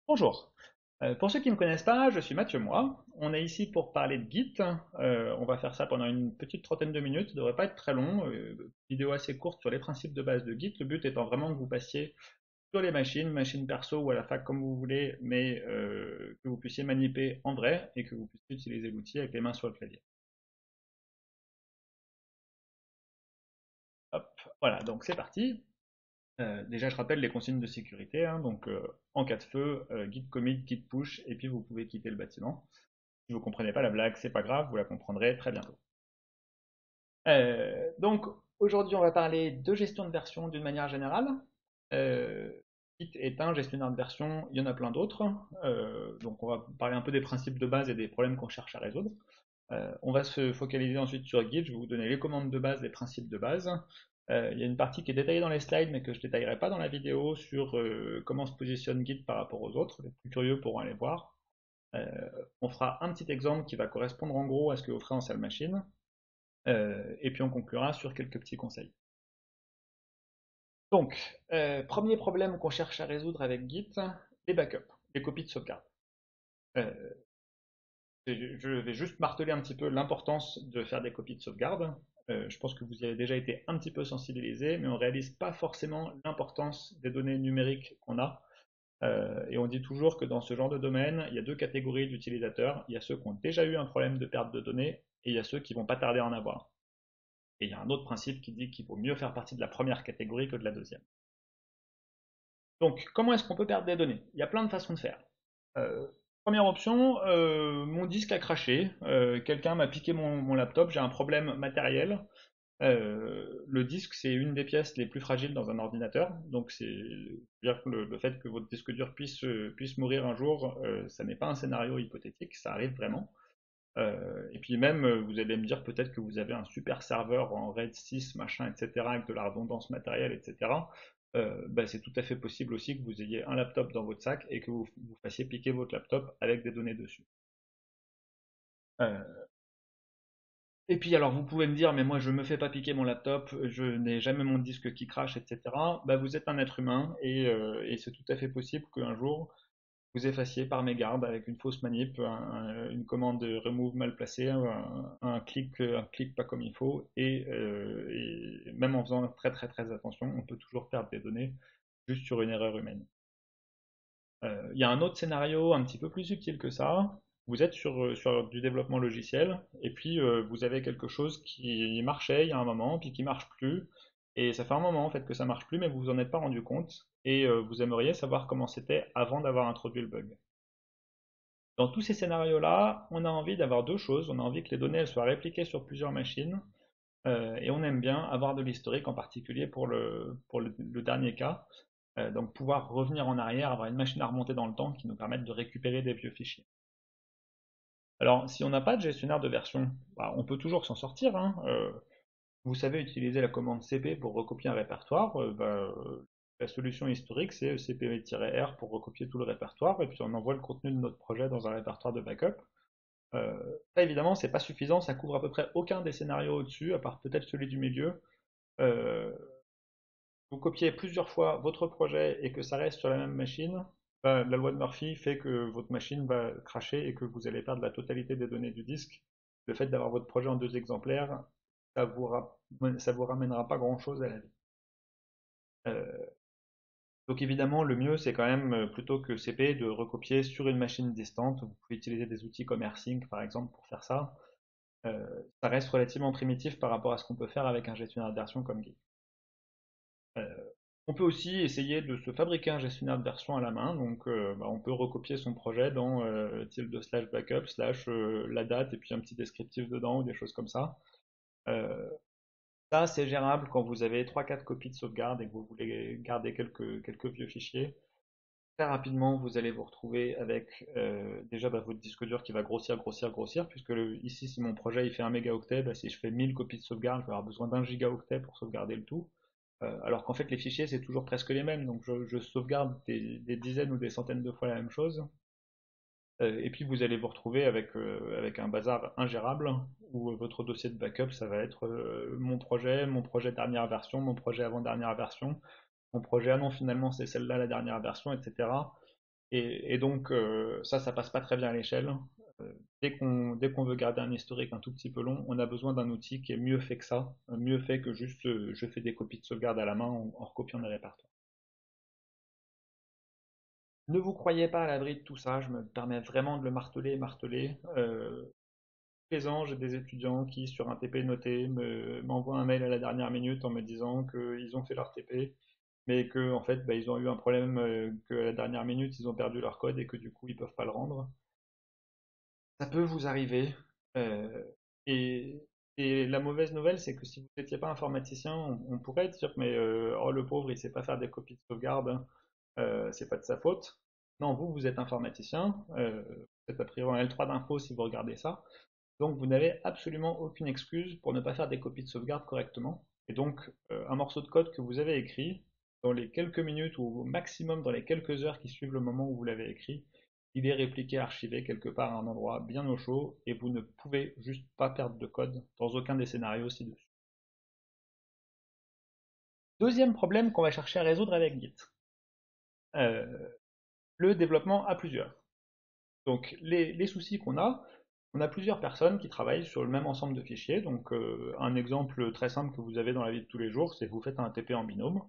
Bonjour. Pour ceux qui ne me connaissent pas, je suis Mathieu Moi. On est ici pour parler de Git. On va faire ça pendant une petite trentaine de minutes. Ça ne devrait pas être très long. Vidéo assez courte sur les principes de base de Git. Le but étant vraiment que vous passiez sur les machines perso ou à la fac comme vous voulez, mais que vous puissiez manipuler en vrai et que vous puissiez utiliser l'outil avec les mains sur le clavier. Hop, voilà, donc c'est parti. Déjà, je rappelle les consignes de sécurité, hein, donc en cas de feu, git commit, git push, et puis vous pouvez quitter le bâtiment. Si vous ne comprenez pas la blague, c'est pas grave, vous la comprendrez très bientôt. Donc aujourd'hui, on va parler de gestion de version d'une manière générale. Euh, Git est un gestionnaire de version, il y en a plein d'autres. Donc on va parler un peu des principes de base et des problèmes qu'on cherche à résoudre. On va se focaliser ensuite sur Git, je vais vous donner les commandes de base, les principes de base. Il y a une partie qui est détaillée dans les slides, mais que je ne détaillerai pas dans la vidéo sur comment se positionne Git par rapport aux autres. Les plus curieux pourront aller voir. Euh, on fera un petit exemple qui va correspondre en gros à ce que vous ferez en salle machine, et puis on conclura sur quelques petits conseils. Donc, premier problème qu'on cherche à résoudre avec Git, les backups, les copies de sauvegarde. Euh, je vais juste marteler un petit peu l'importance de faire des copies de sauvegarde. Je pense que vous y avez déjà été un petit peu sensibilisé, mais on ne réalise pas forcément l'importance des données numériques qu'on a. Et on dit toujours que dans ce genre de domaine, il y a deux catégories d'utilisateurs. Il y a ceux qui ont déjà eu un problème de perte de données et il y a ceux qui vont pas tarder à en avoir. Et il y a un autre principe qui dit qu'il vaut mieux faire partie de la première catégorie que de la deuxième. Donc, comment est-ce qu'on peut perdre des données? Il y a plein de façons de faire. Euh, Première option, mon disque a craché, quelqu'un m'a piqué mon laptop, j'ai un problème matériel. Le disque, c'est une des pièces les plus fragiles dans un ordinateur, donc dire que le fait que votre disque dur puisse mourir un jour, ça n'est pas un scénario hypothétique, ça arrive vraiment. Et puis même, vous allez me dire peut-être que vous avez un super serveur en RAID 6, machin, etc., avec de la redondance matérielle, etc. Bah, c'est tout à fait possible aussi que vous ayez un laptop dans votre sac et que vous fassiez piquer votre laptop avec des données dessus. Euh, et puis alors vous pouvez me dire, mais moi je me fais pas piquer mon laptop, je n'ai jamais mon disque qui crache, etc. Bah, vous êtes un être humain et c'est tout à fait possible qu'un jour vous effaciez par mégarde avec une fausse manip, une commande de remove mal placée, un clic pas comme il faut, et même en faisant très très très attention, on peut toujours perdre des données juste sur une erreur humaine. Il y a un autre scénario un petit peu plus subtil que ça. Vous êtes sur du développement logiciel et puis vous avez quelque chose qui marchait il y a un moment puis qui marche plus et ça fait un moment en fait que ça marche plus mais vous vous en êtes pas rendu compte et vous aimeriez savoir comment c'était avant d'avoir introduit le bug. Dans tous ces scénarios-là, on a envie d'avoir deux choses. On a envie que les données elles soient répliquées sur plusieurs machines et on aime bien avoir de l'historique, en particulier pour le dernier cas. Donc pouvoir revenir en arrière, avoir une machine à remonter dans le temps qui nous permette de récupérer des vieux fichiers. Alors, si on n'a pas de gestionnaire de version, bah, on peut toujours s'en sortir, hein. Vous savez utiliser la commande cp pour recopier un répertoire. La solution historique, c'est cp-r pour recopier tout le répertoire, et puis on envoie le contenu de notre projet dans un répertoire de backup. Euh, Ça, évidemment, c'est pas suffisant, ça couvre à peu près aucun des scénarios au-dessus, à part peut-être celui du milieu. Euh, vous copiez plusieurs fois votre projet et que ça reste sur la même machine, bah, la loi de Murphy fait que votre machine va cracher et que vous allez perdre la totalité des données du disque. Le fait d'avoir votre projet en deux exemplaires, ça vous ramènera pas grand-chose à la vie. Euh, donc évidemment, le mieux, c'est quand même, plutôt que CP, de recopier sur une machine distante. Vous pouvez utiliser des outils comme AirSync, par exemple, pour faire ça. Euh, Ça reste relativement primitif par rapport à ce qu'on peut faire avec un gestionnaire de version comme Git. Euh, on peut aussi essayer de se fabriquer un gestionnaire de version à la main, donc bah, on peut recopier son projet dans tilde slash backup slash la date et puis un petit descriptif dedans ou des choses comme ça. Euh, Ça, c'est gérable quand vous avez trois quatre copies de sauvegarde et que vous voulez garder quelques vieux fichiers. Très rapidement, vous allez vous retrouver avec déjà bah, votre disque dur qui va grossir, grossir, grossir, puisque ici, si mon projet il fait 1 mégaoctet, bah, si je fais 1000 copies de sauvegarde, je vais avoir besoin d'un gigaoctet pour sauvegarder le tout. Alors qu'en fait, les fichiers, c'est toujours presque les mêmes, donc je sauvegarde des dizaines ou des centaines de fois la même chose. Et puis vous allez vous retrouver avec un bazar ingérable, où votre dossier de backup, ça va être mon projet dernière version, mon projet avant-dernière version, mon projet, ah non, finalement, c'est celle-là la dernière version, etc. Et donc, ça passe pas très bien à l'échelle. Dès qu'on veut garder un historique un tout petit peu long, on a besoin d'un outil qui est mieux fait que ça, mieux fait que juste je fais des copies de sauvegarde à la main en recopiant des répertoires. Ne vous croyez pas à l'abri de tout ça, je me permets vraiment de le marteler, marteler. Tous les ans, j'ai des étudiants qui, sur un TP noté, m'envoient un mail à la dernière minute en me disant qu'ils ont fait leur TP, mais que en fait, bah, ils ont eu un problème, qu'à la dernière minute, ils ont perdu leur code et que du coup, ils peuvent pas le rendre. Ça peut vous arriver. euh, et, et la mauvaise nouvelle, c'est que si vous n'étiez pas informaticien, on pourrait dire, mais oh, le pauvre, il sait pas faire des copies de sauvegarde, hein, c'est pas de sa faute. Non, vous êtes informaticien, vous êtes a priori en L3 d'info si vous regardez ça. Donc vous n'avez absolument aucune excuse pour ne pas faire des copies de sauvegarde correctement. Et donc un morceau de code que vous avez écrit, dans les quelques minutes ou au maximum dans les quelques heures qui suivent le moment où vous l'avez écrit, il est répliqué, archivé quelque part à un endroit bien au chaud et vous ne pouvez juste pas perdre de code dans aucun des scénarios ci-dessus. Deuxième problème qu'on va chercher à résoudre avec Git, euh, le développement à plusieurs. Donc les soucis qu'on a, on a plusieurs personnes qui travaillent sur le même ensemble de fichiers. Donc un exemple très simple que vous avez dans la vie de tous les jours, c'est que vous faites un TP en binôme.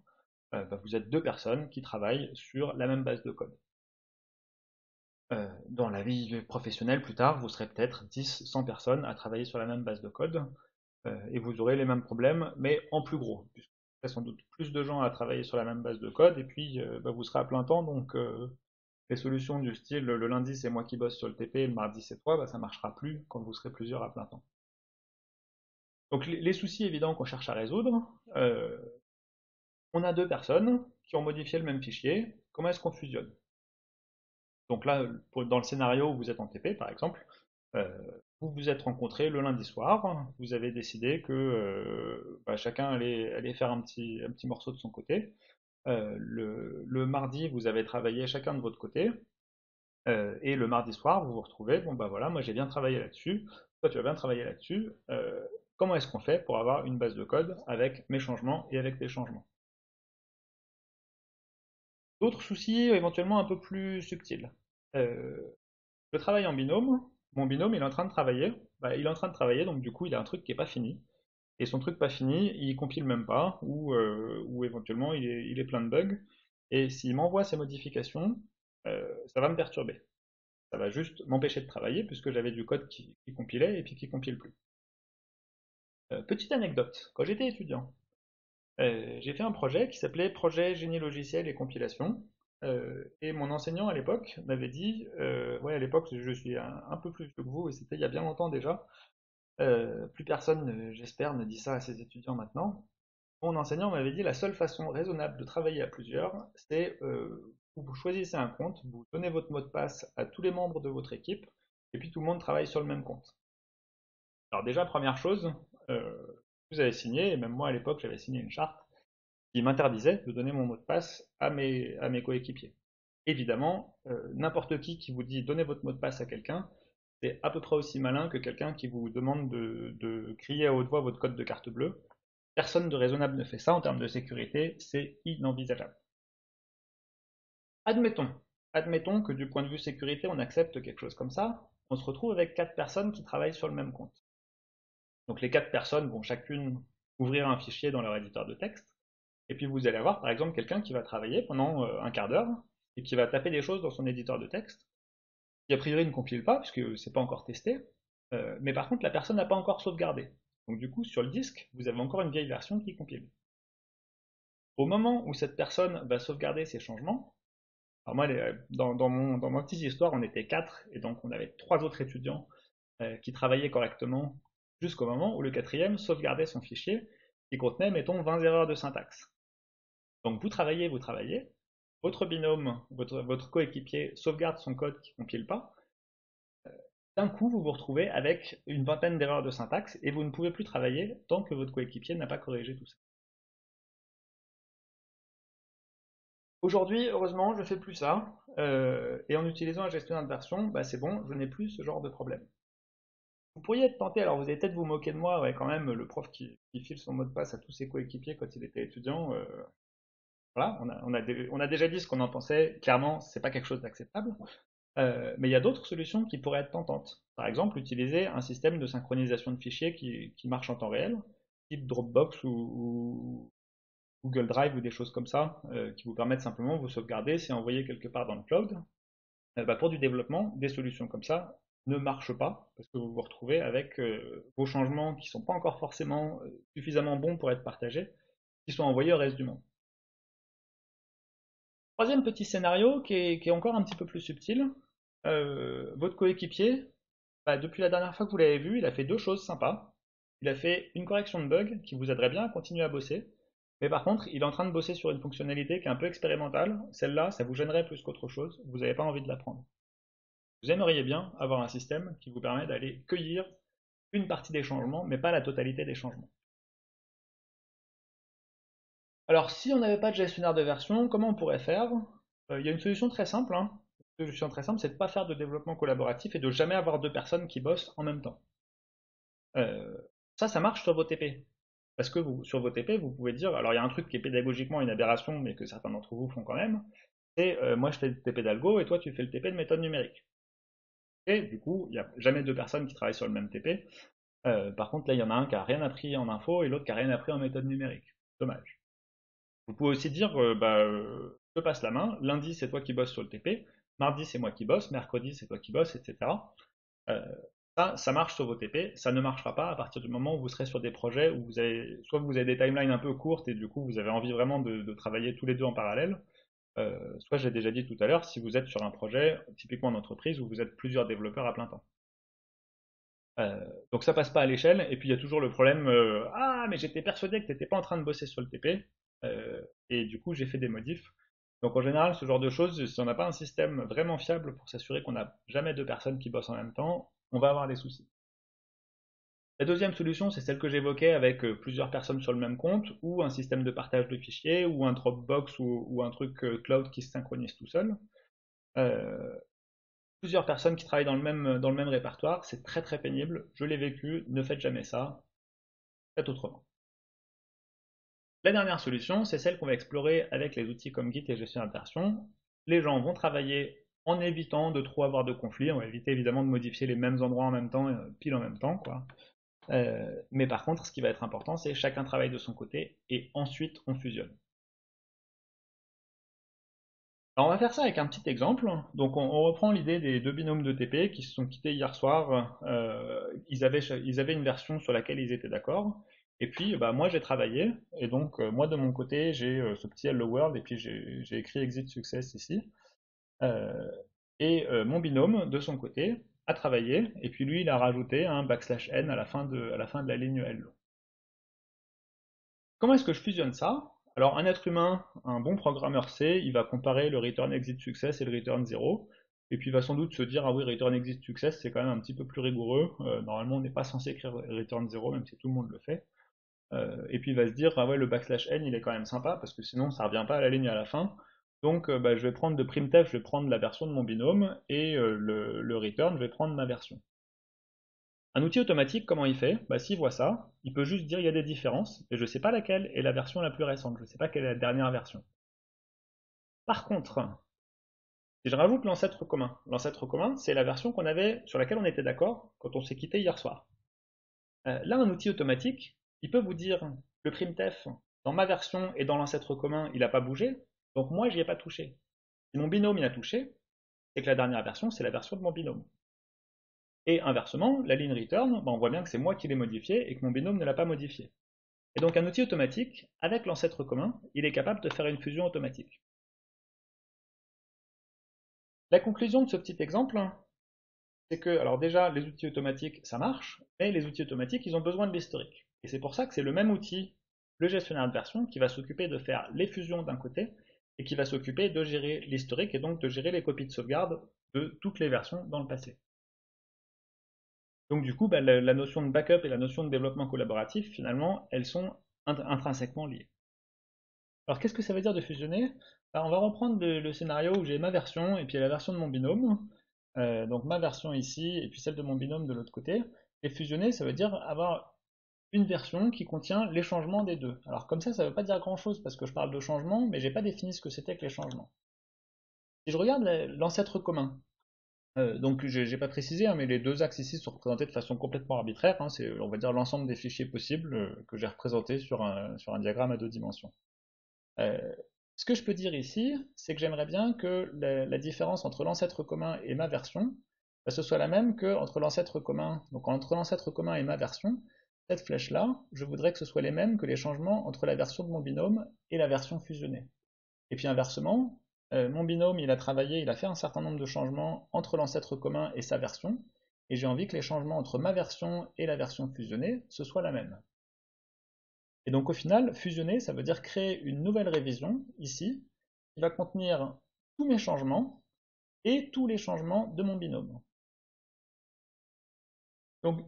Bah, vous êtes deux personnes qui travaillent sur la même base de code. Dans la vie professionnelle, plus tard, vous serez peut-être 10, 100 personnes à travailler sur la même base de code, et vous aurez les mêmes problèmes, mais en plus gros, puisque vous aurez sans doute plus de gens à travailler sur la même base de code, et puis bah, vous serez à plein temps, donc les solutions du style le lundi c'est moi qui bosse sur le TP, le mardi c'est toi, bah, ça marchera plus quand vous serez plusieurs à plein temps. Donc les soucis évidents qu'on cherche à résoudre, on a deux personnes qui ont modifié le même fichier, comment est-ce qu'on fusionne? Donc là, dans le scénario où vous êtes en TP par exemple, euh, vous vous êtes rencontrés le lundi soir, vous avez décidé que bah, chacun allait faire un petit morceau de son côté. Le mardi, vous avez travaillé chacun de votre côté, et le mardi soir, vous vous retrouvez, bon bah voilà, moi j'ai bien travaillé là-dessus, toi tu as bien travaillé là-dessus, comment est-ce qu'on fait pour avoir une base de code avec mes changements et avec tes changements? D'autres soucis éventuellement un peu plus subtils. Euh, je travaille en binôme, mon binôme il est en train de travailler, bah, il est en train de travailler donc du coup il a un truc qui est pas fini, et son truc pas fini, il compile même pas, ou éventuellement il est plein de bugs, et s'il m'envoie ses modifications, ça va me perturber. Ça va juste m'empêcher de travailler puisque j'avais du code qui compilait et puis qui compile plus. Petite anecdote, quand j'étais étudiant, j'ai fait un projet qui s'appelait Projet Génie logiciel et compilation. Et mon enseignant à l'époque m'avait dit, ouais à l'époque je suis un peu plus vieux que vous et c'était il y a bien longtemps déjà, plus personne, j'espère, ne dit ça à ses étudiants maintenant. Mon enseignant m'avait dit la seule façon raisonnable de travailler à plusieurs, c'est vous choisissez un compte, vous donnez votre mot de passe à tous les membres de votre équipe, et puis tout le monde travaille sur le même compte. Alors déjà, première chose, euh, vous avez signé, et même moi à l'époque j'avais signé une charte qui m'interdisait de donner mon mot de passe à mes coéquipiers. Évidemment, n'importe qui vous dit donnez votre mot de passe à quelqu'un, c'est à peu près aussi malin que quelqu'un qui vous demande de crier à haute voix votre code de carte bleue. Personne de raisonnable ne fait ça en termes de sécurité, c'est inenvisageable. Admettons, admettons que du point de vue sécurité, on accepte quelque chose comme ça, on se retrouve avec quatre personnes qui travaillent sur le même compte. Donc les quatre personnes vont chacune ouvrir un fichier dans leur éditeur de texte, et puis vous allez avoir par exemple quelqu'un qui va travailler pendant un quart d'heure, et qui va taper des choses dans son éditeur de texte, qui a priori ne compile pas, puisque c'est pas encore testé, mais par contre la personne n'a pas encore sauvegardé. Donc du coup, sur le disque, vous avez encore une vieille version qui compile. Au moment où cette personne va sauvegarder ses changements, alors moi, dans ma petite histoire, on était quatre, et donc on avait trois autres étudiants qui travaillaient correctement jusqu'au moment où le quatrième sauvegardait son fichier qui contenait, mettons, 20 erreurs de syntaxe. Donc vous travaillez, votre binôme, votre coéquipier sauvegarde son code qui ne compile pas, d'un coup vous vous retrouvez avec une vingtaine d'erreurs de syntaxe et vous ne pouvez plus travailler tant que votre coéquipier n'a pas corrigé tout ça. Aujourd'hui, heureusement, je ne fais plus ça, et en utilisant un gestionnaire de version, bah, c'est bon, je n'ai plus ce genre de problème. Vous pourriez être tenté, alors vous allez peut-être vous moquer de moi, ouais, quand même, le prof qui file son mot de passe à tous ses coéquipiers quand il était étudiant, Voilà, on a déjà dit ce qu'on en pensait. Clairement, c'est pas quelque chose d'acceptable. Mais il y a d'autres solutions qui pourraient être tentantes. Par exemple, utiliser un système de synchronisation de fichiers qui marche en temps réel, type Dropbox ou Google Drive ou des choses comme ça, qui vous permettent simplement de vous sauvegarder si envoyé quelque part dans le cloud. Bah, pour du développement, des solutions comme ça ne marchent pas, parce que vous vous retrouvez avec vos changements qui ne sont pas encore forcément suffisamment bons pour être partagés, qui sont envoyés au reste du monde. Troisième petit scénario qui est encore un petit peu plus subtil. Votre coéquipier, bah, depuis la dernière fois que vous l'avez vu, il a fait deux choses sympas. Il a fait une correction de bug qui vous aiderait bien à continuer à bosser. Mais par contre, il est en train de bosser sur une fonctionnalité qui est un peu expérimentale. Celle-là, ça vous gênerait plus qu'autre chose. Vous n'avez pas envie de l'apprendre. Vous aimeriez bien avoir un système qui vous permet d'aller cueillir une partie des changements, mais pas la totalité des changements. Alors, si on n'avait pas de gestionnaire de version, comment on pourrait faire? Il y a une solution très simple, hein. Une solution très simple, c'est de ne pas faire de développement collaboratif et de jamais avoir deux personnes qui bossent en même temps. Euh, ça marche sur vos TP. Parce que sur vos TP, vous pouvez dire, alors il y a un truc qui est pédagogiquement une aberration, mais que certains d'entre vous font quand même, c'est moi je fais le TP d'algo et toi tu fais le TP de méthode numérique. Et du coup, il n'y a jamais deux personnes qui travaillent sur le même TP. Par contre, là, il y en a un qui a rien appris en info et l'autre qui a rien appris en méthode numérique. Dommage. Vous pouvez aussi dire, je te passe la main, lundi c'est toi qui bosses sur le TP, mardi c'est moi qui bosse, mercredi c'est toi qui bosse, etc. Euh, ça marche sur vos TP, ça ne marchera pas à partir du moment où vous serez sur des projets où soit vous avez des timelines un peu courtes et du coup vous avez envie vraiment de travailler tous les deux en parallèle, soit j'ai déjà dit tout à l'heure, si vous êtes sur un projet, typiquement en entreprise, où vous êtes plusieurs développeurs à plein temps. Euh, donc ça passe pas à l'échelle, et puis il y a toujours le problème, ah mais j'étais persuadé que tu n'étais pas en train de bosser sur le TP, et du coup j'ai fait des modifs. Donc en général, ce genre de choses, si on n'a pas un système vraiment fiable pour s'assurer qu'on n'a jamais deux personnes qui bossent en même temps, on va avoir des soucis. La deuxième solution, c'est celle que j'évoquais avec plusieurs personnes sur le même compte, ou un système de partage de fichiers, ou un Dropbox, ou un truc cloud qui se synchronise tout seul. Euh, Plusieurs personnes qui travaillent dans le même répertoire, c'est très très pénible, je l'ai vécu, ne faites jamais ça, faites autrement. La dernière solution, c'est celle qu'on va explorer avec les outils comme Git et gestion d'inversion. Les gens vont travailler en évitant de trop avoir de conflits, on va éviter évidemment de modifier les mêmes endroits en même temps, pile en même temps, quoi. Mais par contre, ce qui va être important, c'est chacun travaille de son côté et ensuite on fusionne. Alors on va faire ça avec un petit exemple. Donc on reprend l'idée des deux binômes de TP qui se sont quittés hier soir. Ils avaient une version sur laquelle ils étaient d'accord. Et puis bah, moi j'ai travaillé. Et donc moi de mon côté j'ai ce petit Hello World et puis j'ai écrit Exit Success ici. Euh, mon binôme de son côté a travaillé. Et puis lui il a rajouté un \n à la fin de la ligne Hello. Comment est-ce que je fusionne ça? Alors, un être humain, un bon programmeur C, il va comparer le return exit success et le return 0, et puis il va sans doute se dire, ah oui, return exit success, c'est quand même un petit peu plus rigoureux. Normalement, on n'est pas censé écrire return 0, même si tout le monde le fait. Et puis il va se dire, ah ouais, le \n, il est quand même sympa, parce que sinon, ça revient pas à la ligne à la fin. Donc, bah, je vais prendre de printf, je vais prendre la version de mon binôme, et le return, je vais prendre ma version. Un outil automatique, comment il fait? Bah, s'il voit ça, il peut juste dire il y a des différences, et je ne sais pas laquelle est la version la plus récente, je ne sais pas quelle est la dernière version. Par contre, si je rajoute l'ancêtre commun, c'est la version qu'on avait, sur laquelle on était d'accord quand on s'est quitté hier soir. Là, un outil automatique, il peut vous dire le printf, dans ma version et dans l'ancêtre commun, il n'a pas bougé, donc moi, j'y ai pas touché. Si mon binôme y a touché, c'est que la dernière version, c'est la version de mon binôme. Et inversement, la ligne return, bah, on voit bien que c'est moi qui l'ai modifiée et que mon binôme ne l'a pas modifiée. Et donc un outil automatique, avec l'ancêtre commun, il est capable de faire une fusion automatique. La conclusion de ce petit exemple, c'est que, alors déjà, les outils automatiques, ça marche, mais les outils automatiques, ils ont besoin de l'historique. Et c'est pour ça que c'est le même outil, le gestionnaire de version, qui va s'occuper de faire les fusions d'un côté, et qui va s'occuper de gérer l'historique, et donc de gérer les copies de sauvegarde de toutes les versions dans le passé. Donc du coup, bah, la notion de backup et la notion de développement collaboratif, finalement, elles sont intrinsèquement liées. Alors qu'est-ce que ça veut dire de fusionner? Bah, on va reprendre le scénario où j'ai ma version et puis la version de mon binôme. Donc ma version ici et puis celle de mon binôme de l'autre côté. Et fusionner, ça veut dire avoir une version qui contient les changements des deux. Alors comme ça ne veut pas dire grand-chose parce que je parle de changements, mais j'ai pas défini ce que c'était que les changements. Si je regarde l'ancêtre commun, donc j'ai pas précisé, hein, mais les deux axes ici sont représentés de façon complètement arbitraire, hein, c'est on va dire l'ensemble des fichiers possibles que j'ai représentés sur un diagramme à deux dimensions. Euh, Ce que je peux dire ici, c'est que j'aimerais bien que la différence entre l'ancêtre commun et ma version, bah, ce soit la même que entre l'ancêtre commun. Donc entre l'ancêtre commun et ma version, cette flèche-là, je voudrais que ce soit les mêmes que les changements entre la version de mon binôme et la version fusionnée. Et puis inversement, mon binôme, il a travaillé, il a fait un certain nombre de changements entre l'ancêtre commun et sa version, et j'ai envie que les changements entre ma version et la version fusionnée, ce soit la même. Et donc au final, fusionner, ça veut dire créer une nouvelle révision, ici, qui va contenir tous mes changements et tous les changements de mon binôme. Donc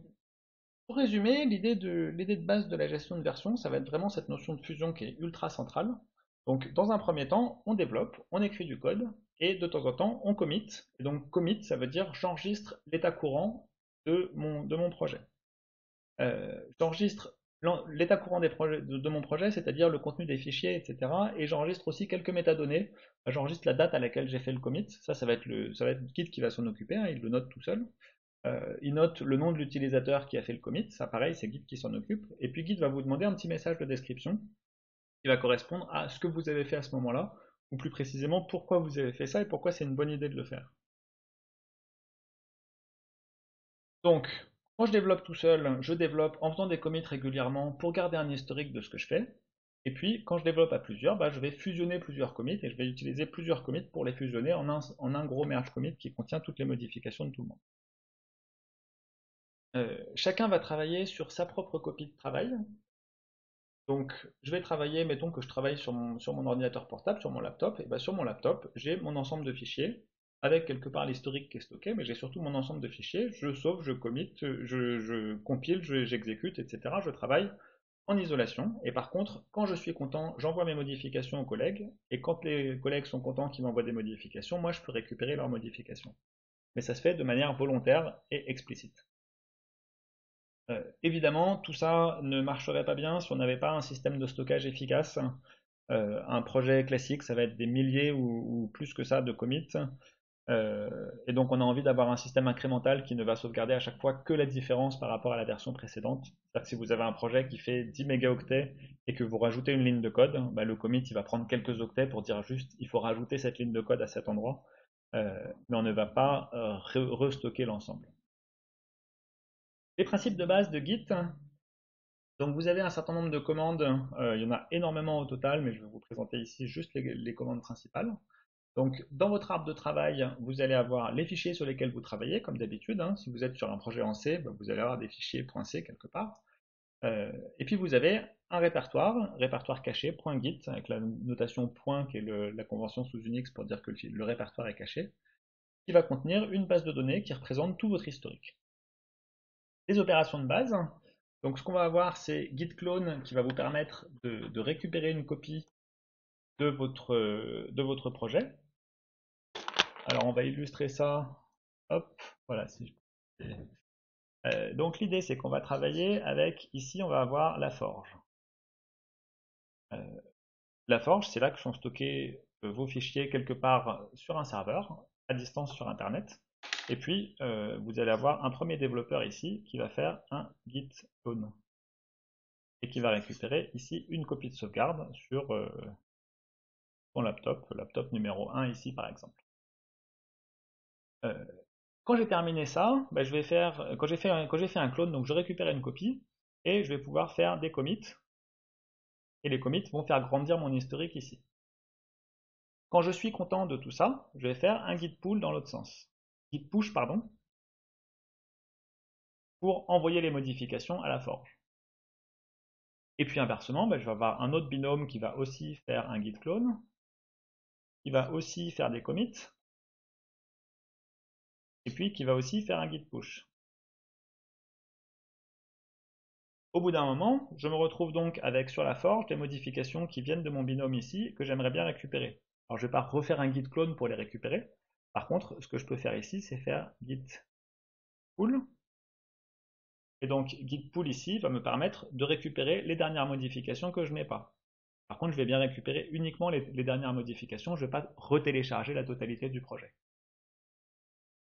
pour résumer, l'idée de base de la gestion de version, ça va être vraiment cette notion de fusion qui est ultra centrale. Donc dans un premier temps, on développe, on écrit du code, et de temps en temps, on commit. Et donc commit, ça veut dire j'enregistre l'état courant de mon projet. J'enregistre l'état courant de mon projet, c'est-à-dire le contenu des fichiers, etc. Et j'enregistre aussi quelques métadonnées. J'enregistre la date à laquelle j'ai fait le commit. Ça va être Git qui va s'en occuper, hein, il le note tout seul. Il note le nom de l'utilisateur qui a fait le commit. Ça, pareil, c'est Git qui s'en occupe. Et puis Git va vous demander un petit message de description qui va correspondre à ce que vous avez fait à ce moment-là, ou plus précisément pourquoi vous avez fait ça et pourquoi c'est une bonne idée de le faire. Donc, quand je développe tout seul, je développe en faisant des commits régulièrement pour garder un historique de ce que je fais. Et puis, quand je développe à plusieurs, bah, je vais fusionner plusieurs commits et je vais utiliser plusieurs commits pour les fusionner en un gros merge commit qui contient toutes les modifications de tout le monde. Chacun va travailler sur sa propre copie de travail. Donc, je vais travailler, mettons que je travaille sur mon ordinateur portable, sur mon laptop, et bah, sur mon laptop, j'ai mon ensemble de fichiers, avec quelque part l'historique qui est stocké, mais j'ai surtout mon ensemble de fichiers, je sauve, je commit, je compile, j'exécute, etc. Je travaille en isolation, et par contre, quand je suis content, j'envoie mes modifications aux collègues, et quand les collègues sont contents qu'ils m'envoient des modifications, moi je peux récupérer leurs modifications. Mais ça se fait de manière volontaire et explicite. Évidemment, tout ça ne marcherait pas bien si on n'avait pas un système de stockage efficace. Un projet classique, ça va être des milliers ou plus que ça de commits. Et donc on a envie d'avoir un système incrémental qui ne va sauvegarder à chaque fois que la différence par rapport à la version précédente. C'est-à-dire que si vous avez un projet qui fait 10 mégaoctets et que vous rajoutez une ligne de code, bah, le commit il va prendre quelques octets pour dire juste il faut rajouter cette ligne de code à cet endroit, mais on ne va pas restocker l'ensemble. Les principes de base de Git, donc vous avez un certain nombre de commandes, il y en a énormément au total, mais je vais vous présenter ici juste les commandes principales. Donc dans votre arbre de travail, vous allez avoir les fichiers sur lesquels vous travaillez, comme d'habitude, hein. Si vous êtes sur un projet en C, bah, vous allez avoir des fichiers .c quelque part. Et puis vous avez un répertoire caché, .git, avec la notation point qui est la convention sous Unix pour dire que le répertoire est caché, qui va contenir une base de données qui représente tout votre historique. Les opérations de base, donc ce qu'on va avoir, c'est git clone qui va vous permettre de récupérer une copie de votre projet. Alors on va illustrer ça. Hop, voilà. Donc l'idée c'est qu'on va travailler avec, ici on va avoir la forge. Euh, la forge, c'est là que sont stockés vos fichiers quelque part sur un serveur, à distance sur Internet. Et puis vous allez avoir un premier développeur ici qui va faire un git clone et qui va récupérer ici une copie de sauvegarde sur ton laptop numéro 1 ici par exemple. Euh, Quand j'ai terminé ça, bah, je vais faire, quand j'ai fait un clone, donc je récupère une copie et je vais pouvoir faire des commits. Et les commits vont faire grandir mon historique ici. Quand je suis content de tout ça, je vais faire un git pull dans l'autre sens. Git push, pardon, pour envoyer les modifications à la forge. Et puis inversement, bah, je vais avoir un autre binôme qui va aussi faire un git clone, qui va aussi faire des commits, et puis qui va aussi faire un git push. Au bout d'un moment, je me retrouve donc avec sur la forge des modifications qui viennent de mon binôme ici que j'aimerais bien récupérer. Alors je ne vais pas refaire un git clone pour les récupérer. Par contre, ce que je peux faire ici, c'est faire git pull Et donc git pull ici va me permettre de récupérer les dernières modifications que je n'ai pas. Par contre, je vais bien récupérer uniquement les dernières modifications, je ne vais pas retélécharger la totalité du projet.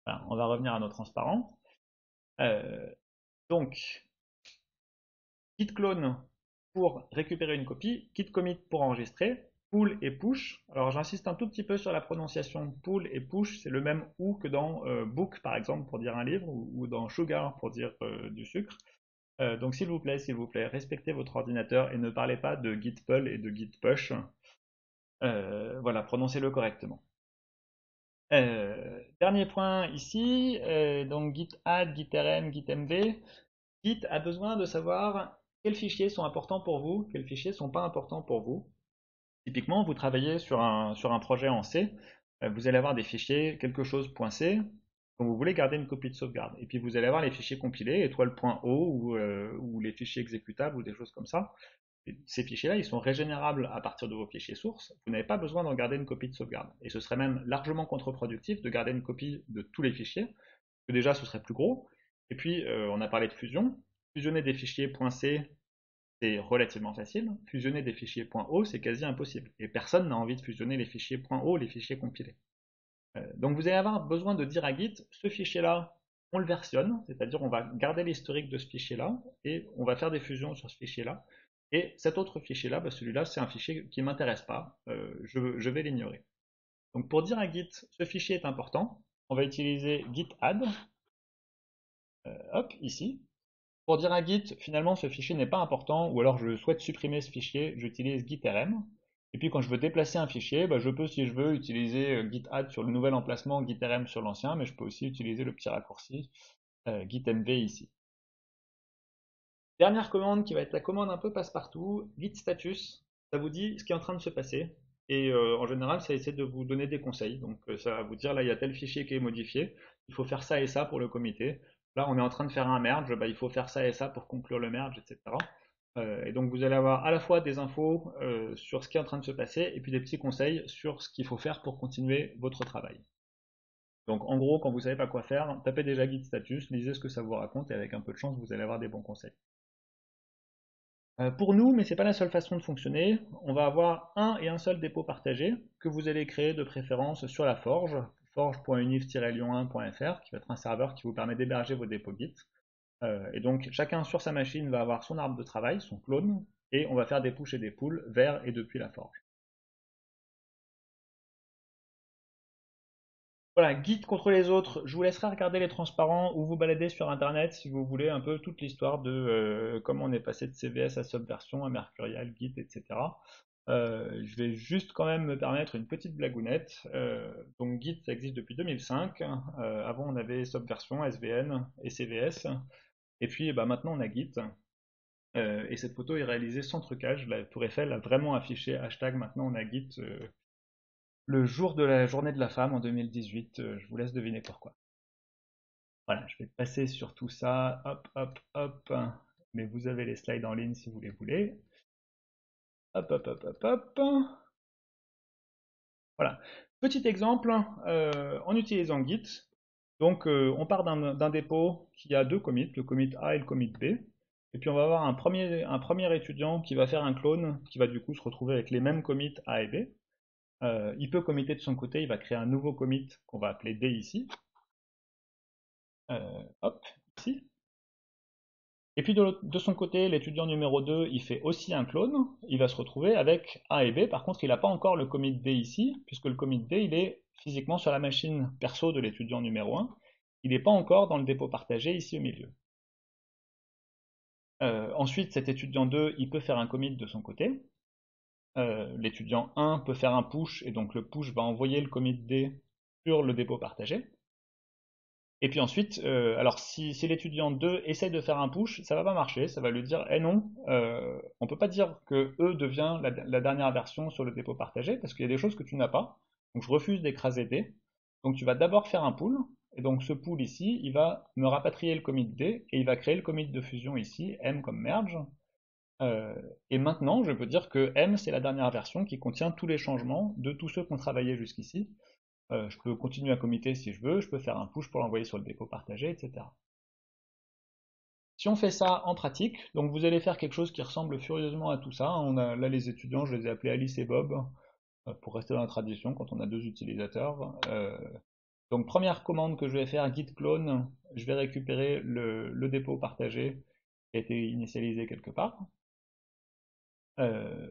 Voilà, on va revenir à nos transparents. Donc, git clone pour récupérer une copie, git commit pour enregistrer, pull et push. Alors j'insiste un tout petit peu sur la prononciation pull et push, c'est le même ou que dans book par exemple pour dire un livre, ou dans sugar pour dire du sucre. Donc s'il vous plaît, respectez votre ordinateur et ne parlez pas de git pull et de git push. Voilà, prononcez-le correctement. Dernier point ici, donc git add, git rm, git mv. Git a besoin de savoir quels fichiers sont importants pour vous, quels fichiers sont pas importants pour vous. Typiquement, vous travaillez sur un projet en C, vous allez avoir des fichiers quelque chose .c, dont vous voulez garder une copie de sauvegarde. Et puis vous allez avoir les fichiers compilés, étoile.o, ou les fichiers exécutables, ou des choses comme ça. Et ces fichiers-là, ils sont régénérables à partir de vos fichiers sources. Vous n'avez pas besoin d'en garder une copie de sauvegarde. Et ce serait même largement contre-productif de garder une copie de tous les fichiers, que déjà ce serait plus gros. Et puis, on a parlé de fusion. Fusionner des fichiers .c, c'est relativement facile. Fusionner des fichiers .o, c'est quasi impossible. Et personne n'a envie de fusionner les fichiers .o, les fichiers compilés. Donc vous allez avoir besoin de dire à Git, ce fichier-là, on le versionne, c'est-à-dire on va garder l'historique de ce fichier-là, et on va faire des fusions sur ce fichier-là. Et cet autre fichier-là, bah celui-là, c'est un fichier qui ne m'intéresse pas, je vais l'ignorer. Donc pour dire à Git, ce fichier est important, on va utiliser git add, hop, ici. Pour dire à Git, finalement ce fichier n'est pas important, ou alors je souhaite supprimer ce fichier, j'utilise git rm. Et puis quand je veux déplacer un fichier, bah, je peux, si je veux, utiliser git add sur le nouvel emplacement, git rm sur l'ancien, mais je peux aussi utiliser le petit raccourci git mv ici. Dernière commande qui va être la commande un peu passe-partout, git status, ça vous dit ce qui est en train de se passer. Et en général, ça essaie de vous donner des conseils. Donc ça va vous dire, là, il y a tel fichier qui est modifié, il faut faire ça et ça pour le comité. Là, on est en train de faire un merge, bah, il faut faire ça et ça pour conclure le merge, etc. Et donc vous allez avoir à la fois des infos sur ce qui est en train de se passer, et puis des petits conseils sur ce qu'il faut faire pour continuer votre travail. Donc en gros, quand vous ne savez pas quoi faire, tapez déjà git status, lisez ce que ça vous raconte, et avec un peu de chance, vous allez avoir des bons conseils. Pour nous, mais ce n'est pas la seule façon de fonctionner, on va avoir un et un seul dépôt partagé que vous allez créer de préférence sur la Forge, forge.unif-lyon1.fr, qui va être un serveur qui vous permet d'héberger vos dépôts Git. Et donc chacun sur sa machine va avoir son arbre de travail, son clone, et on va faire des push et des pulls vers et depuis la Forge. Voilà, guide contre les autres, je vous laisserai regarder les transparents ou vous balader sur internet si vous voulez un peu toute l'histoire de comment on est passé de CVS à Subversion, à Mercurial, Git, etc. Je vais juste quand même me permettre une petite blagounette. Donc Git, ça existe depuis 2005. Avant, on avait Subversion, SVN et CVS. Et puis bah, maintenant, on a Git. Et cette photo est réalisée sans trucage. La Tour Eiffel a vraiment affiché hashtag maintenant on a Git le jour de la journée de la femme en 2018. Je vous laisse deviner pourquoi. Voilà, je vais passer sur tout ça. Hop, hop, hop. Mais vous avez les slides en ligne si vous les voulez. Hop, hop, hop, hop, hop. Voilà. Petit exemple en utilisant Git. Donc, on part d'un dépôt qui a deux commits, le commit A et le commit B. Et puis, on va avoir un premier étudiant qui va faire un clone, qui va du coup se retrouver avec les mêmes commits A et B. Il peut committer de son côté, il va créer un nouveau commit qu'on va appeler D ici. Hop, ici. Et puis de son côté, l'étudiant numéro 2, il fait aussi un clone, il va se retrouver avec A et B, par contre il n'a pas encore le commit D ici, puisque le commit D il est physiquement sur la machine perso de l'étudiant numéro 1, il n'est pas encore dans le dépôt partagé ici au milieu. Ensuite, cet étudiant 2, il peut faire un commit de son côté, l'étudiant 1 peut faire un push, et donc le push va envoyer le commit D sur le dépôt partagé. Et puis ensuite, alors si l'étudiant 2 essaie de faire un push, ça va pas marcher, ça va lui dire eh non, on peut pas dire que E devient la dernière version sur le dépôt partagé, parce qu'il y a des choses que tu n'as pas, donc je refuse d'écraser D. Donc tu vas d'abord faire un pull, et donc ce pull ici, il va me rapatrier le commit D, et il va créer le commit de fusion ici, M comme merge. Et maintenant, je peux dire que M, c'est la dernière version qui contient tous les changements de tous ceux qui ont travaillé jusqu'ici. Je peux continuer à committer si je veux, je peux faire un push pour l'envoyer sur le dépôt partagé, etc. Si on fait ça en pratique, donc vous allez faire quelque chose qui ressemble furieusement à tout ça. On a là les étudiants, je les ai appelés Alice et Bob, pour rester dans la tradition quand on a deux utilisateurs. Donc première commande que je vais faire, git clone, je vais récupérer le dépôt partagé qui a été initialisé quelque part. Euh,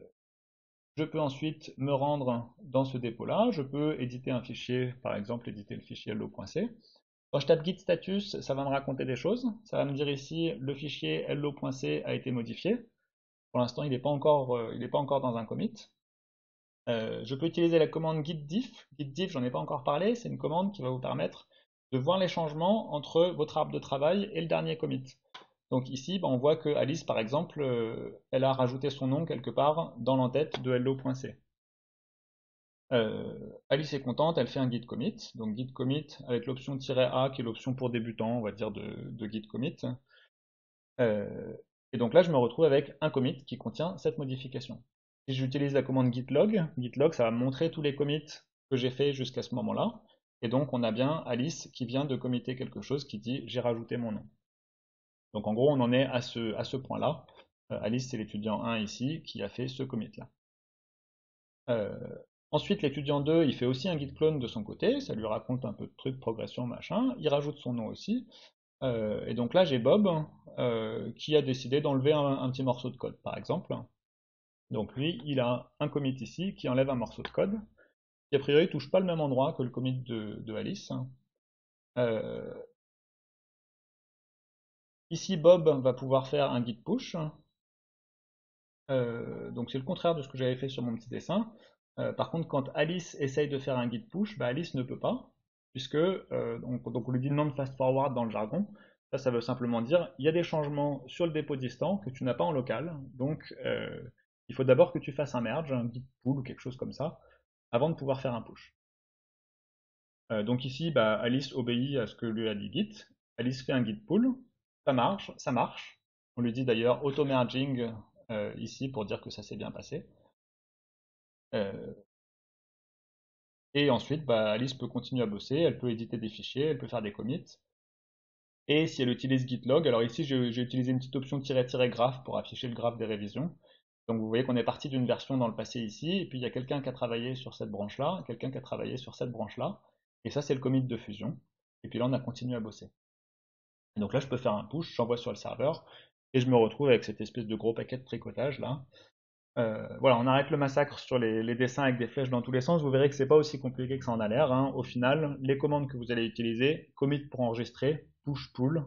je peux ensuite me rendre dans ce dépôt-là, je peux éditer un fichier, par exemple éditer le fichier hello.c. Quand je tape git status, ça va me raconter des choses. Ça va me dire ici, le fichier hello.c a été modifié. Pour l'instant, il n'est pas encore dans un commit. Je peux utiliser la commande git diff. Git diff, j'en ai pas encore parlé, c'est une commande qui va vous permettre de voir les changements entre votre arbre de travail et le dernier commit. Donc ici, on voit que Alice, par exemple, elle a rajouté son nom quelque part dans l'entête de hello.c. Alice est contente, elle fait un git commit. Donc git commit avec l'option "-a" qui est l'option pour débutants, on va dire, de git commit. Euh, et donc là, je me retrouve avec un commit qui contient cette modification. Si j'utilise la commande gitlog, ça va me montrer tous les commits que j'ai fait jusqu'à ce moment-là. Et donc, on a bien Alice qui vient de committer quelque chose qui dit j'ai rajouté mon nom. Donc en gros, on en est à ce point-là. Alice, c'est l'étudiant 1 ici qui a fait ce commit-là. Euh, Ensuite, l'étudiant 2, il fait aussi un git clone de son côté, ça lui raconte un peu de trucs, progression, machin, il rajoute son nom aussi. Et donc là, j'ai Bob qui a décidé d'enlever un petit morceau de code, par exemple. Donc lui, il a un commit ici qui enlève un morceau de code, qui a priori touche pas le même endroit que le commit de Alice. Euh, Ici, Bob va pouvoir faire un git push. Donc c'est le contraire de ce que j'avais fait sur mon petit dessin. Par contre, quand Alice essaye de faire un git push, bah Alice ne peut pas, puisque donc on lui dit non fast forward dans le jargon. Ça veut simplement dire il y a des changements sur le dépôt distant que tu n'as pas en local. Donc il faut d'abord que tu fasses un merge, un git pull ou quelque chose comme ça, avant de pouvoir faire un push. Donc ici, bah, Alice obéit à ce que lui a dit Git. Alice fait un git pull, ça marche, ça marche. On lui dit d'ailleurs auto-merging ici pour dire que ça s'est bien passé. Euh, et ensuite, bah, Alice peut continuer à bosser, elle peut éditer des fichiers, elle peut faire des commits. Et si elle utilise Gitlog, alors ici j'ai utilisé une petite option "-graph" pour afficher le graphe des révisions. Donc vous voyez qu'on est parti d'une version dans le passé ici, et puis il y a quelqu'un qui a travaillé sur cette branche-là, quelqu'un qui a travaillé sur cette branche-là, et ça c'est le commit de fusion. Et puis là on a continué à bosser. Et donc là je peux faire un push, j'envoie sur le serveur, et je me retrouve avec cette espèce de gros paquet de tricotage là. Voilà, on arrête le massacre sur les dessins avec des flèches dans tous les sens. Vous verrez que c'est pas aussi compliqué que ça en a l'air, hein. Au final, les commandes que vous allez utiliser, commit pour enregistrer, push, pull.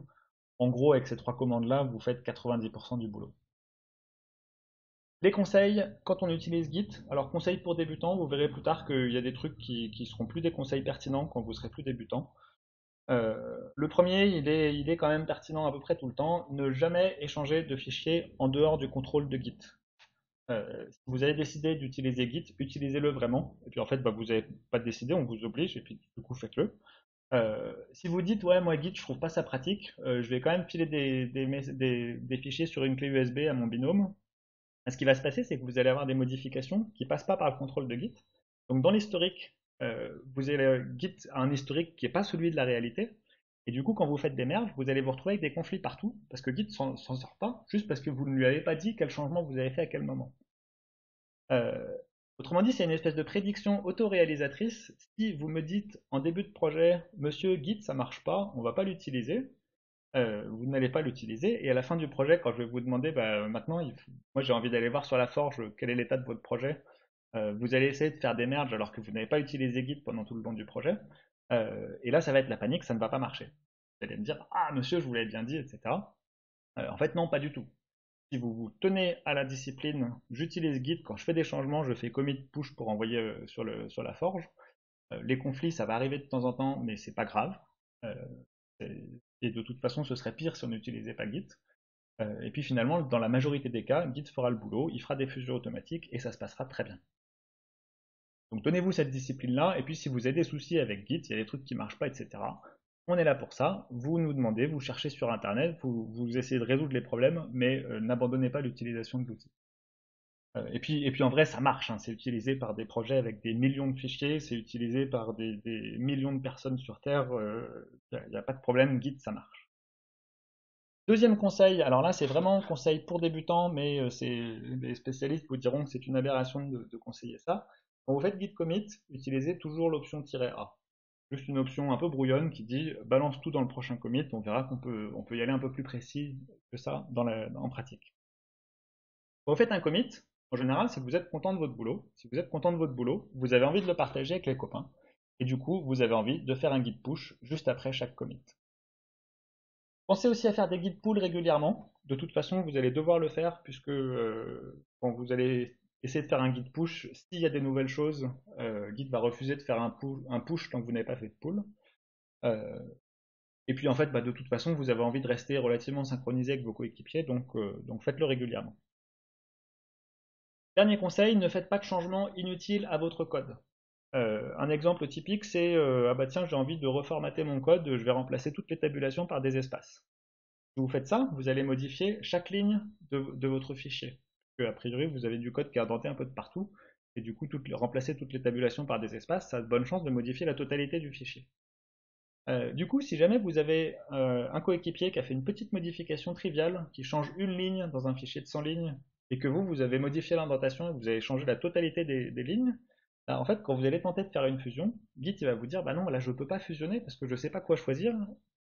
En gros, avec ces trois commandes-là, vous faites 90% du boulot. Les conseils, quand on utilise Git, alors conseils pour débutants, vous verrez plus tard qu'il y a des trucs qui seront plus des conseils pertinents quand vous serez plus débutant. Le premier, il est quand même pertinent à peu près tout le temps. Ne jamais échanger de fichiers en dehors du contrôle de Git. Si vous avez décidé d'utiliser Git, utilisez-le vraiment. Et puis en fait, bah, vous n'avez pas décidé, on vous oblige, et puis du coup, faites-le. Si vous dites, ouais, moi Git, je trouve pas ça pratique, je vais quand même filer des fichiers sur une clé USB à mon binôme. Ce qui va se passer, c'est que vous allez avoir des modifications qui passent pas par le contrôle de Git. Donc dans l'historique, vous avez Git a un historique qui n'est pas celui de la réalité. Et du coup, quand vous faites des merges, vous allez vous retrouver avec des conflits partout, parce que Git s'en sort pas, juste parce que vous ne lui avez pas dit quel changement vous avez fait à quel moment. Euh, Autrement dit, c'est une espèce de prédiction autoréalisatrice. Si vous me dites en début de projet, Monsieur Git, ça marche pas, on va pas l'utiliser, vous n'allez pas l'utiliser. Et à la fin du projet, quand je vais vous demander, bah, maintenant, moi j'ai envie d'aller voir sur la forge quel est l'état de votre projet, vous allez essayer de faire des merges alors que vous n'avez pas utilisé Git pendant tout le long du projet. Et là, ça va être la panique, ça ne va pas marcher. Vous allez me dire, ah monsieur, je vous l'avais bien dit, etc. En fait, non, pas du tout. Si vous vous tenez à la discipline, j'utilise Git quand je fais des changements, je fais commit push pour envoyer sur la forge. Les conflits, ça va arriver de temps en temps, mais c'est pas grave. Euh, et de toute façon, ce serait pire si on n'utilisait pas Git. Et puis finalement, dans la majorité des cas, Git fera le boulot, il fera des fusions automatiques et ça se passera très bien. Donc donnez-vous cette discipline-là, et puis si vous avez des soucis avec Git, il y a des trucs qui marchent pas, etc. On est là pour ça, vous nous demandez, vous cherchez sur Internet, vous essayez de résoudre les problèmes, mais n'abandonnez pas l'utilisation de l'outil. Et puis en vrai, ça marche, hein. C'est utilisé par des projets avec des millions de fichiers, c'est utilisé par des millions de personnes sur Terre. Il n'y a pas de problème, Git, ça marche. Deuxième conseil, alors là c'est vraiment conseil pour débutants, mais les spécialistes vous diront que c'est une aberration de conseiller ça. Quand vous faites git commit, utilisez toujours l'option "-a". Juste une option un peu brouillonne qui dit balance tout dans le prochain commit, on verra on peut y aller un peu plus précis que ça en pratique. Quand vous faites un commit, en général, c'est que vous êtes content de votre boulot. Si vous êtes content de votre boulot, vous avez envie de le partager avec les copains. Et du coup, vous avez envie de faire un git push juste après chaque commit. Pensez aussi à faire des guides pull régulièrement. De toute façon, vous allez devoir le faire puisque quand vous allez essayer de faire un guide push, s'il y a des nouvelles choses, Git va refuser de faire un push tant que vous n'avez pas fait de pull. Euh, et puis en fait, bah, de toute façon, vous avez envie de rester relativement synchronisé avec vos coéquipiers, donc faites-le régulièrement. Dernier conseil, ne faites pas de changements inutiles à votre code. Un exemple typique, c'est ah bah tiens, j'ai envie de reformater mon code, je vais remplacer toutes les tabulations par des espaces. Si vous faites ça, vous allez modifier chaque ligne de votre fichier. Parce que, a priori, vous avez du code qui est indenté un peu de partout, et du coup, remplacer toutes les tabulations par des espaces, ça a de bonnes chances de modifier la totalité du fichier. Du coup, si jamais vous avez un coéquipier qui a fait une petite modification triviale, qui change une ligne dans un fichier de 100 lignes, et que vous avez modifié l'indentation et que vous avez changé la totalité des lignes, bah, en fait, quand vous allez tenter de faire une fusion, Git il va vous dire, bah non, là je ne peux pas fusionner parce que je ne sais pas quoi choisir,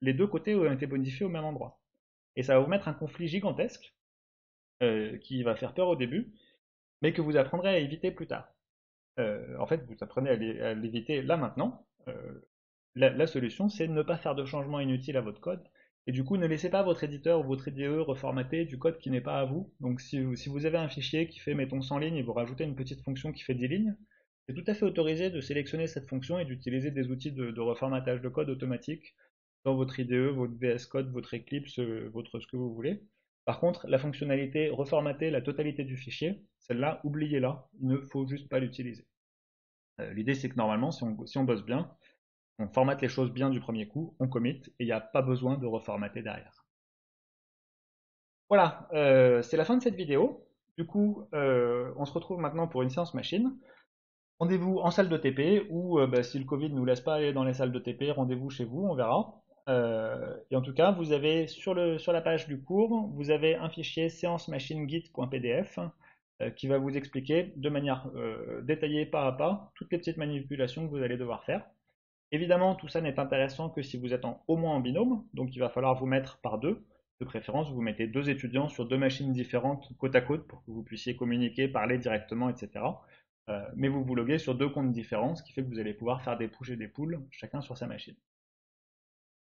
les deux côtés ont été modifiés au même endroit. Et ça va vous mettre un conflit gigantesque qui va faire peur au début, mais que vous apprendrez à éviter plus tard. En fait, vous apprenez à l'éviter là maintenant. La solution, c'est de ne pas faire de changements inutiles à votre code. Et du coup, ne laissez pas votre éditeur ou votre IDE reformater du code qui n'est pas à vous. Donc si vous avez un fichier qui fait, mettons, 100 lignes et vous rajoutez une petite fonction qui fait 10 lignes, c'est tout à fait autorisé de sélectionner cette fonction et d'utiliser des outils de reformatage de code automatique dans votre IDE, votre VS Code, votre Eclipse, votre ce que vous voulez. Par contre, la fonctionnalité reformater la totalité du fichier, celle-là, oubliez-la, il ne faut juste pas l'utiliser. L'idée, c'est que normalement, si on bosse bien, on formate les choses bien du premier coup, on commit, et il n'y a pas besoin de reformater derrière. Voilà, c'est la fin de cette vidéo. Du coup, on se retrouve maintenant pour une séance machine. Rendez-vous en salle de TP, ou bah, si le Covid ne nous laisse pas aller dans les salles de TP, rendez-vous chez vous, on verra. Et en tout cas, vous avez sur la page du cours, vous avez un fichier séancemachinegit.pdf qui va vous expliquer de manière détaillée pas à pas toutes les petites manipulations que vous allez devoir faire. Évidemment, tout ça n'est intéressant que si vous êtes au moins en binôme, donc il va falloir vous mettre par deux. De préférence, vous mettez deux étudiants sur deux machines différentes côte à côte pour que vous puissiez communiquer, parler directement, etc. Mais vous vous loguez sur deux comptes différents, ce qui fait que vous allez pouvoir faire des push et des pulls, chacun sur sa machine.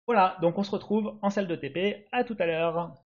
Voilà, donc on se retrouve en salle de TP, à tout à l'heure.